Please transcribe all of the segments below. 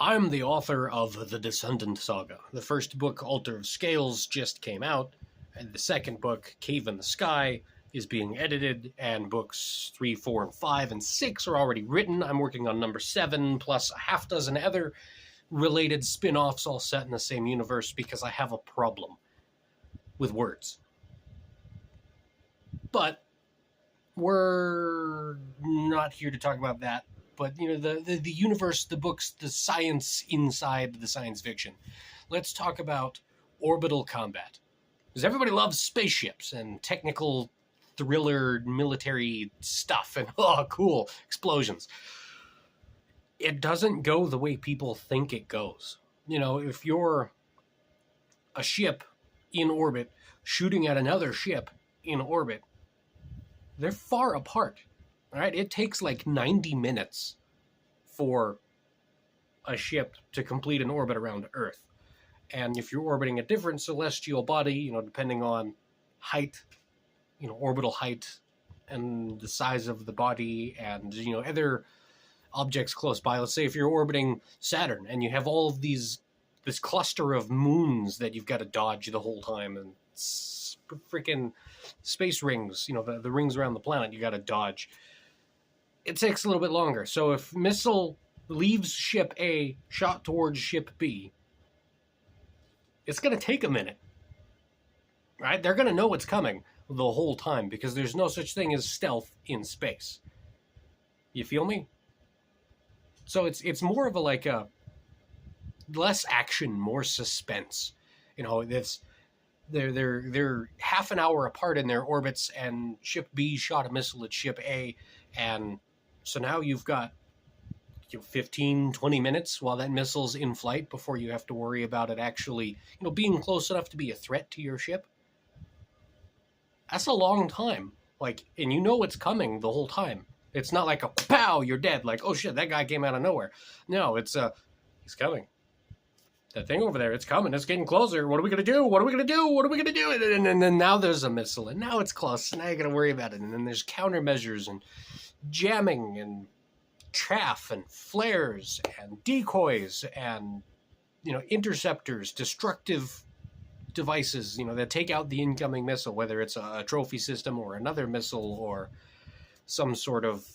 I'm the author of The Descendant Saga. The first book, Altar of Scales, just came out, and the second book, Cave in the Sky, is being edited, and books 3, 4, and 5, and 6 are already written. I'm working on number 7, plus a half dozen other related spin-offs all set in the same universe because I have a problem with words. But we're not here to talk about that. But, you know, the universe, the books, the science inside the science fiction. Let's talk about orbital combat. Because everybody loves spaceships and technical thriller military stuff and, oh, cool, explosions. It doesn't go the way people think it goes. You know, if you're a ship in orbit shooting at another ship in orbit, they're far apart. All right, it takes like 90 minutes for a ship to complete an orbit around Earth. And if you're orbiting a different celestial body, you know, depending on height, you know, orbital height and the size of the body and, you know, other objects close by. Let's say if you're orbiting Saturn and you have all of this cluster of moons that you've got to dodge the whole time, and freaking space rings, you know, the rings around the planet you got to dodge. It takes a little bit longer. So if missile leaves ship A, shot towards ship B, it's going to take a minute, right? They're going to know it's coming the whole time because there's no such thing as stealth in space. You feel me? So it's more of a less action, more suspense. You know, they're half an hour apart in their orbits, and ship B shot a missile at ship A, and so now you've got 15, 20 minutes while that missile's in flight before you have to worry about it actually, being close enough to be a threat to your ship. That's a long time. And you know it's coming the whole time. It's not like a pow, you're dead. Like, oh shit, that guy came out of nowhere. No, it's he's coming. That thing over there, it's coming. It's getting closer. What are we going to do? What are we going to do? What are we going to do? And then now there's a missile, and now it's close. Now you got to worry about it. And then there's countermeasures and jamming and chaff and flares and decoys and, interceptors, destructive devices, that take out the incoming missile, whether it's a trophy system or another missile or some sort of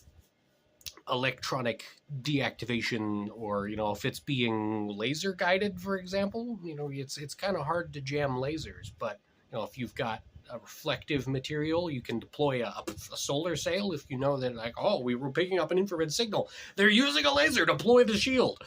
electronic deactivation, or if it's being laser guided, for example, it's kind of hard to jam lasers, but if you've got a reflective material, you can deploy a solar sail if you know that, we were picking up an infrared signal, they're using a laser, deploy the shield.